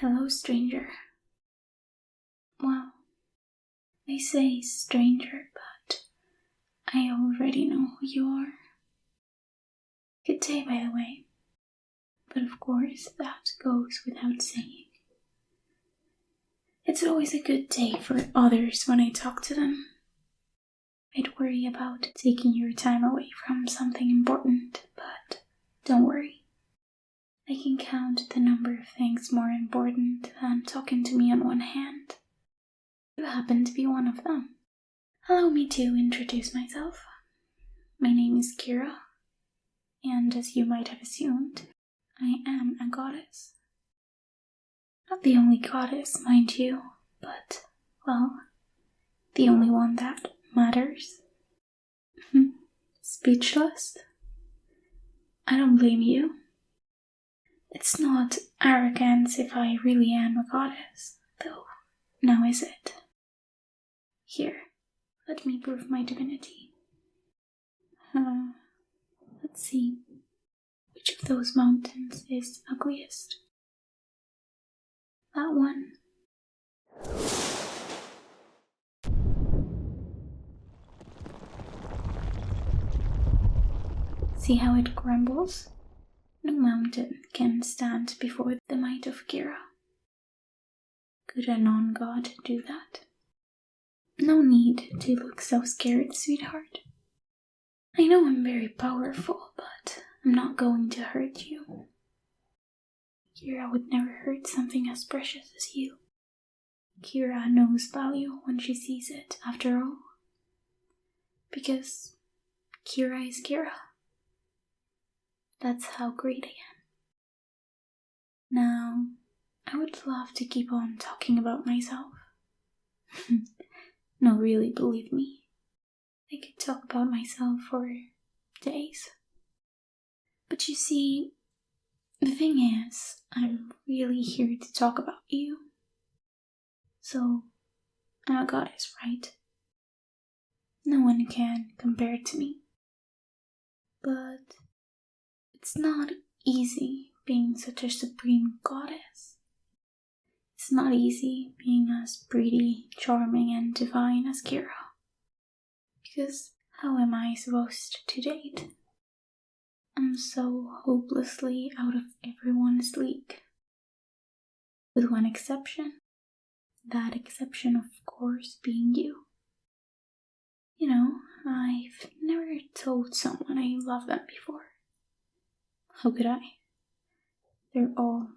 Hello, stranger. Well, they say stranger, but I already know who you are. Good day, by the way. But of course, that goes without saying. It's always a good day for others when I talk to them. I'd worry about taking your time away from something important, but don't worry. I can count the number of things more important than talking to me on one hand. You happen to be one of them. Allow me to introduce myself. My name is Kira, and as you might have assumed, I am a goddess. Not the only goddess, mind you, but, well, the only one that matters. Speechless? I don't blame you. It's not arrogance if I really am a goddess, though, now is it? Here, let me prove my divinity. Let's see. Which of those mountains is ugliest? That one. See how it crumbles? No mountain can stand before the might of Kira. Could a non-god do that? No need to look so scared, sweetheart. I know I'm very powerful, but I'm not going to hurt you. Kira would never hurt something as precious as you. Kira knows value when she sees it, after all. Because Kira is Kira. That's how great I am. Now, I would love to keep on talking about myself. No, really, believe me. I could talk about myself for days. But you see, the thing is, I'm really here to talk about you. So, I'm a goddess, right? No one can compare to me. But it's not easy being such a supreme goddess. It's not easy being as pretty, charming, and divine as Kira. Because how am I supposed to date? I'm so hopelessly out of everyone's league. With one exception. That exception, of course, being you. You know, I've never told someone I love them before. How could I? They're all...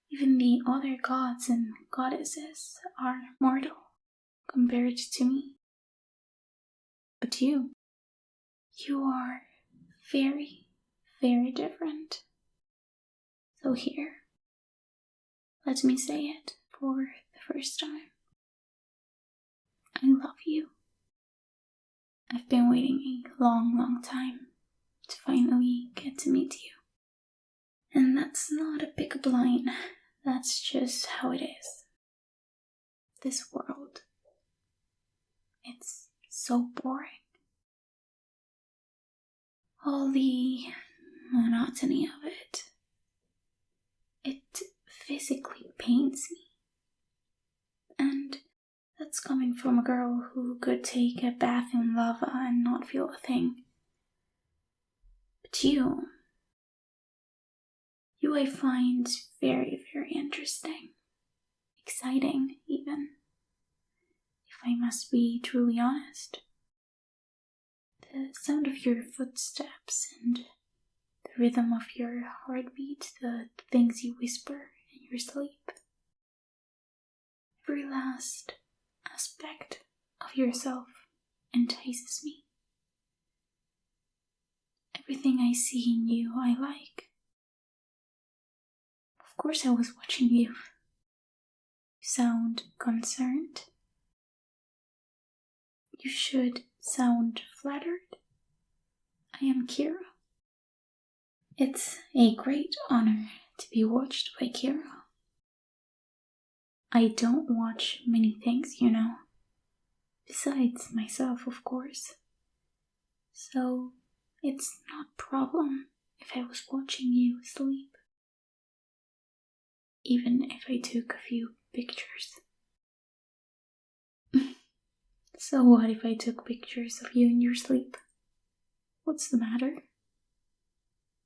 Even the other gods and goddesses are mortal compared to me. But you are very, very different. So here, let me say it for the first time. I love you. I've been waiting a long, long time to finally get to meet you. And that's not a pick-up line, that's just how it is. This world, it's so boring. All the monotony of it physically pains me. And that's coming from a girl who could take a bath in lava and not feel a thing. But you I find very, very interesting. Exciting, even. If I must be truly honest. The sound of your footsteps and the rhythm of your heartbeat, the things you whisper in your sleep. Every last aspect of yourself entices me. Everything I see in you, I like. Of course I was watching you. You sound concerned. You should sound flattered. I am Kira. It's a great honor to be watched by Kira. I don't watch many things, you know. Besides myself, of course. So, it's not a problem if I was watching you asleep. even if I took a few pictures. So what if I took pictures of you in your sleep? What's the matter?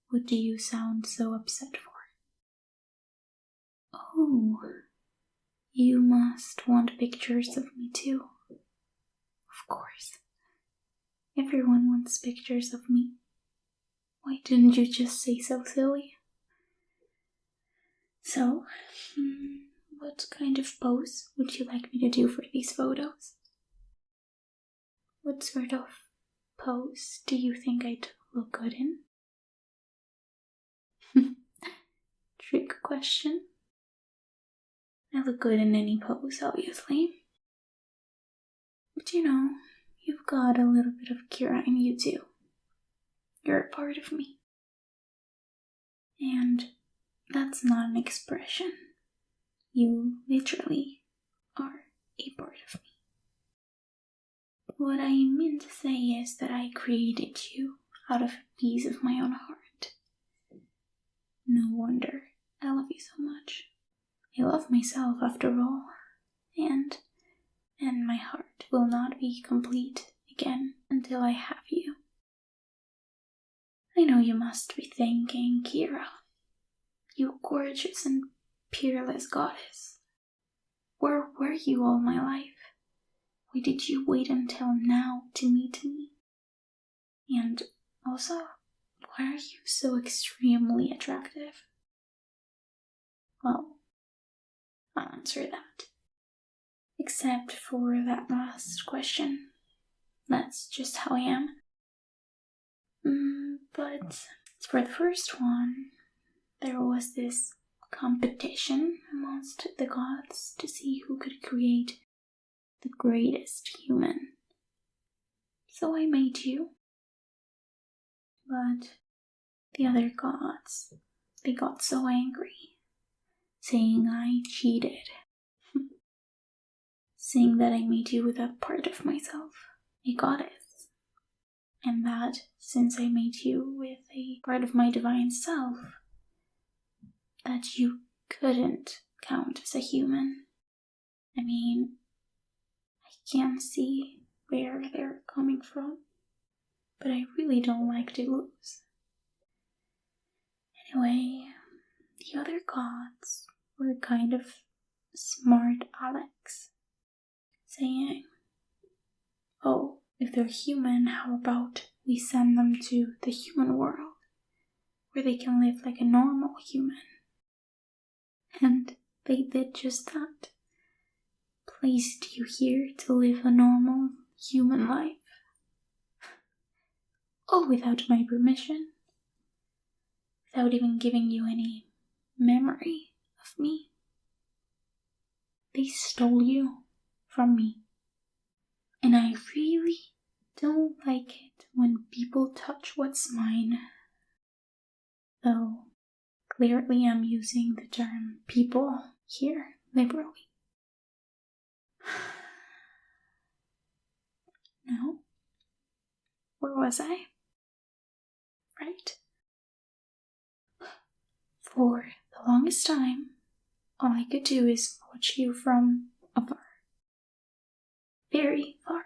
What do you sound so upset for? Oh, you must want pictures of me too. Of course. Everyone wants pictures of me. Why didn't you just say so, silly? So, what kind of pose would you like me to do for these photos? What sort of pose do you think I'd look good in? Trick question. I look good in any pose, obviously. But you've got a little bit of Kira in you too. You're a part of me. And that's not an expression. You literally are a part of me. What I mean to say is that I created you out of a piece of my own heart. No wonder I love you so much. I love myself after all, and my heart will not be complete again until I have you. I know you must be thinking, Kira, you gorgeous and peerless goddess. Where were you all my life? Why did you wait until now to meet me? And also, why are you so extremely attractive? Well, I'll answer that. Except for that last question. That's just how I am. But for the first one, there was this competition amongst the gods to see who could create the greatest human. So I made you. But the other gods, they got so angry, saying I cheated. Saying that I made you with a part of myself, a goddess. And that since I made you with a part of my divine self, that you couldn't count as a human. I mean, I can see where they're coming from, but I really don't like to lose. Anyway, the other gods were kind of smart Alex, saying, oh, if they're human, how about we send them to the human world, where they can live like a normal human? And they did just that. Placed you here to live a normal human life. All without my permission. Without even giving you any memory of me. They stole you from me. And I really don't like it when people touch what's mine. Though, clearly I'm using the term people here liberally. No? Where was I? Right? For the longest time, all I could do is watch you from afar. Very far.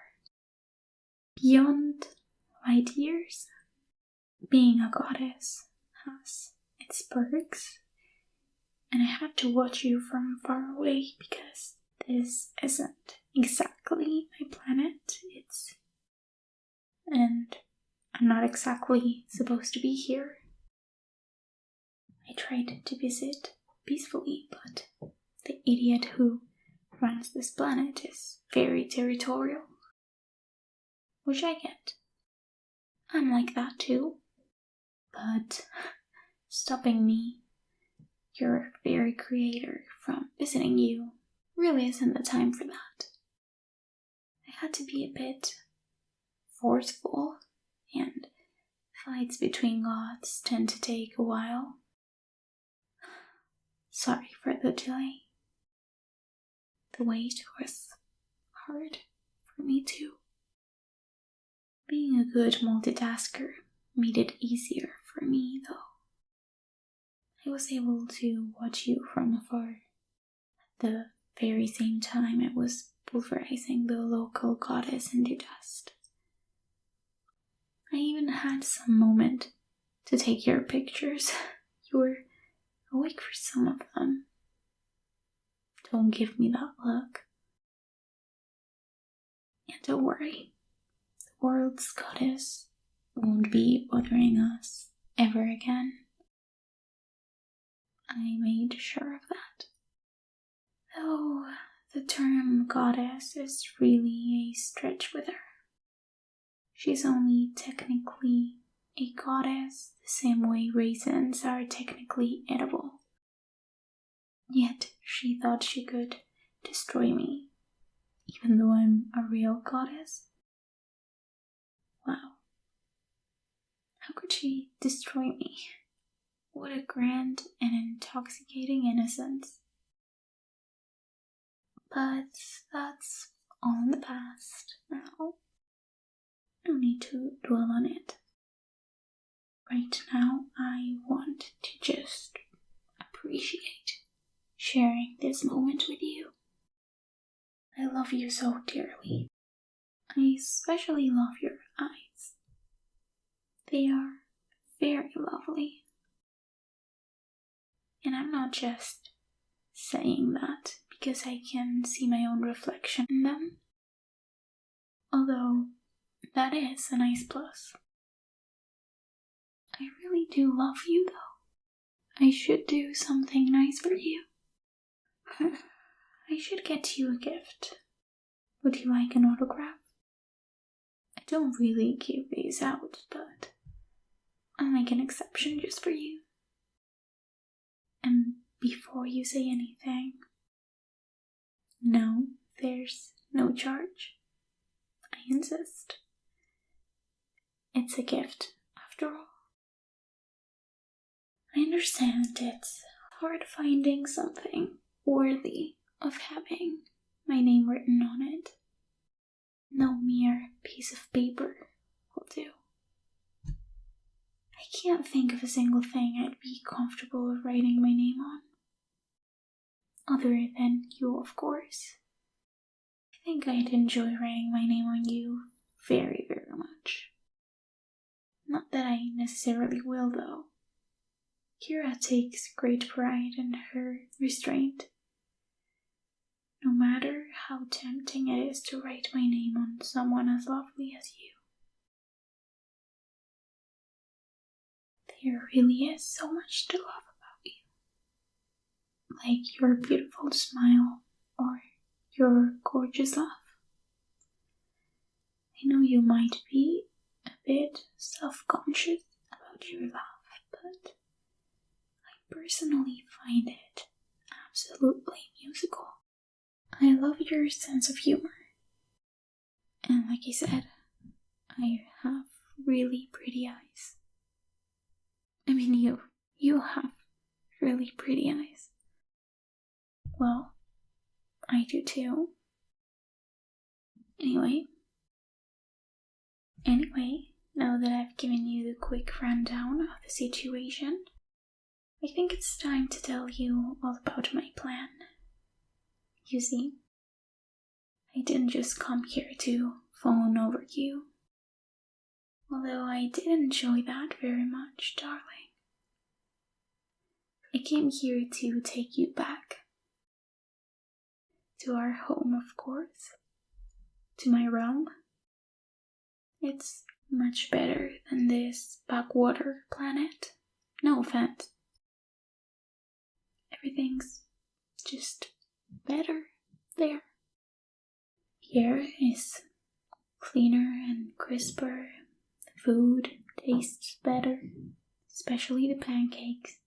Beyond light years. Being a goddess has its perks, and I had to watch you from far away because this isn't exactly my planet. And I'm not exactly supposed to be here. I tried to visit peacefully, but the idiot who runs this planet is very territorial. Which I get. I'm like that too. But stopping me, your very creator, from visiting you really isn't the time for that. I had to be a bit forceful, and fights between gods tend to take a while. Sorry for the delay. The wait was hard for me too. Being a good multitasker made it easier for me though. I was able to watch you from afar. At the very same time I was pulverizing the local goddess into dust. I even had some moment to take your pictures. You were awake for some of them. Don't give me that look. And don't worry, the world's goddess won't be bothering us ever again. I made sure of that. Though the term goddess is really a stretch with her. She's only technically a goddess the same way raisins are technically edible. Yet she thought she could destroy me, even though I'm a real goddess. Wow. How could she destroy me? What a grand and intoxicating innocence. But that's all in the past now. No need to dwell on it. Right now, I want to just appreciate sharing this moment with you. I love you so dearly. I especially love your eyes. They are very lovely. And I'm not just saying that because I can see my own reflection in them. Although, that is a nice plus. I really do love you though. I should do something nice for you. I should get you a gift. Would you like an autograph? I don't really give these out, but I'll make an exception just for you. And before you say anything, no, there's no charge. I insist. It's a gift, after all. I understand it's hard finding something worthy of having my name written on it. No mere piece of paper will do. I can't think of a single thing I'd be comfortable writing my name on. Other than you, of course. I think I'd enjoy writing my name on you very, very much. Not that I necessarily will, though. Kira takes great pride in her restraint. No matter how tempting it is to write my name on someone as lovely as you. There really is so much to love about you. Like your beautiful smile or your gorgeous laugh. I know you might be a bit self-conscious about your laugh, but I personally find it absolutely musical. I love your sense of humor. And like I said, I have really pretty eyes. I mean, you have really pretty eyes. Well, I do too. Anyway, now that I've given you the quick rundown of the situation, I think it's time to tell you all about my plan. You see, I didn't just come here to fawn over you. Although I did enjoy that very much, darling. I came here to take you back. To our home, of course. To my realm. It's much better than this backwater planet. No offense. Everything's just better there. Here is cleaner and crisper. The food tastes better, especially the pancakes.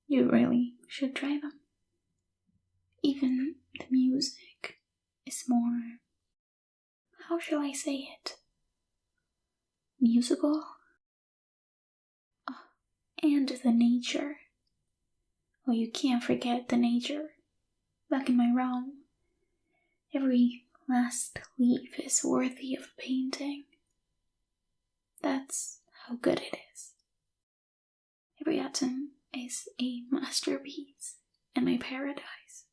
You really should try them. Even the music is more, how shall I say it? Musical? Oh, and the nature. Oh, you can't forget the nature. Back in my realm, every last leaf is worthy of a painting. That's how good it is. Every atom, is a masterpiece in my paradise.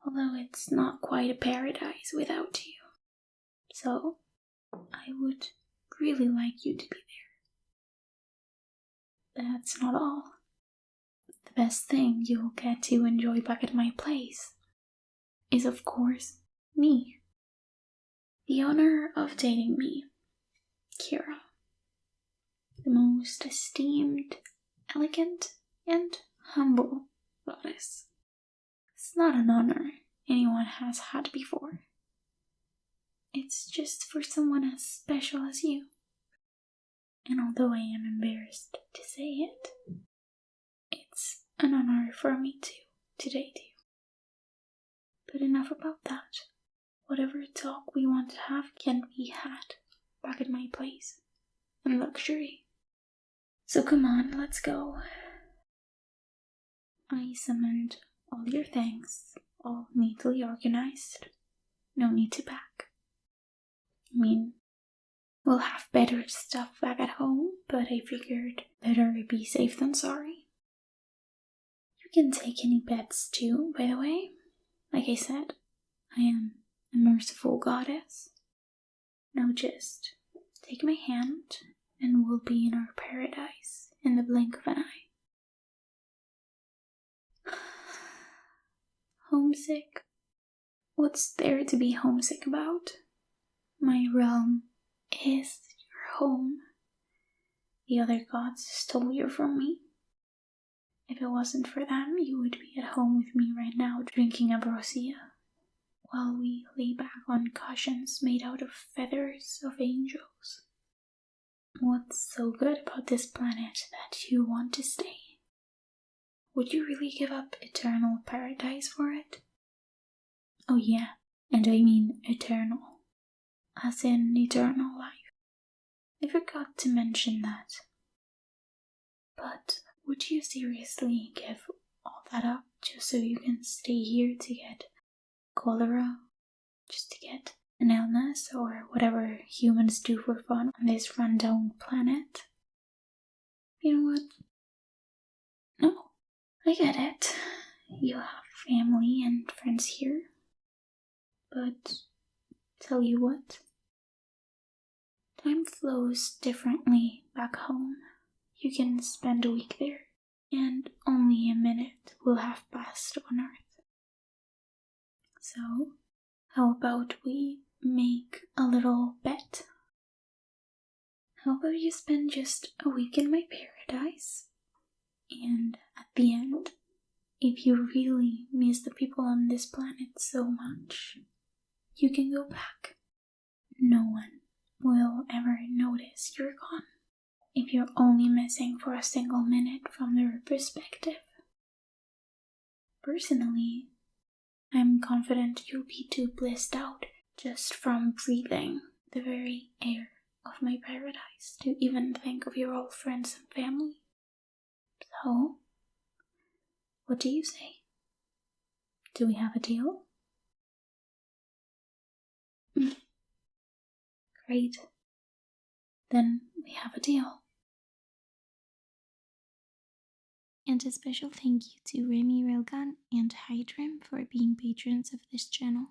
Although it's not quite a paradise without you. So, I would really like you to be there. That's not all. The best thing you'll get to enjoy back at my place is, of course, me. The honor of dating me, Kira. The most esteemed, elegant, and humble goddess. It's not an honor anyone has had before. It's just for someone as special as you. And although I am embarrassed to say it, it's an honor for me too, to date you. But enough about that. Whatever talk we want to have can be had back at my place, in luxury. So come on, let's go. I summoned all your things, all neatly organized. No need to pack. I mean, we'll have better stuff back at home, but I figured better be safe than sorry. You can take any pets too, by the way. Like I said, I am a merciful goddess. Now just take my hand and we'll be in our paradise in the blink of an eye. Homesick? What's there to be homesick about? My realm is your home. The other gods stole you from me. If it wasn't for them, you would be at home with me right now drinking ambrosia, while we lay back on cushions made out of feathers of angels. What's so good about this planet that you want to stay? Would you really give up eternal paradise for it? Oh yeah, and I mean eternal. As in eternal life. I forgot to mention that. But would you seriously give all that up just so you can stay here to get cholera? Just to get an illness or whatever humans do for fun on this rundown planet? You know what? No, I get it. You have family and friends here. But tell you what, time flows differently back home. You can spend a week there, and only a minute will have passed on Earth. So, how about we make a little bet? How about you spend just a week in my paradise, and at the end, if you really miss the people on this planet so much, you can go back. No one will ever notice you're gone if you're only missing for a single minute from their perspective. Personally, I'm confident you'll be too blissed out just from breathing the very air of my paradise to even think of your old friends and family. So, what do you say? Do we have a deal? Great. Then we have a deal. And a special thank you to Remy Railgun and Hydrim for being patrons of this channel.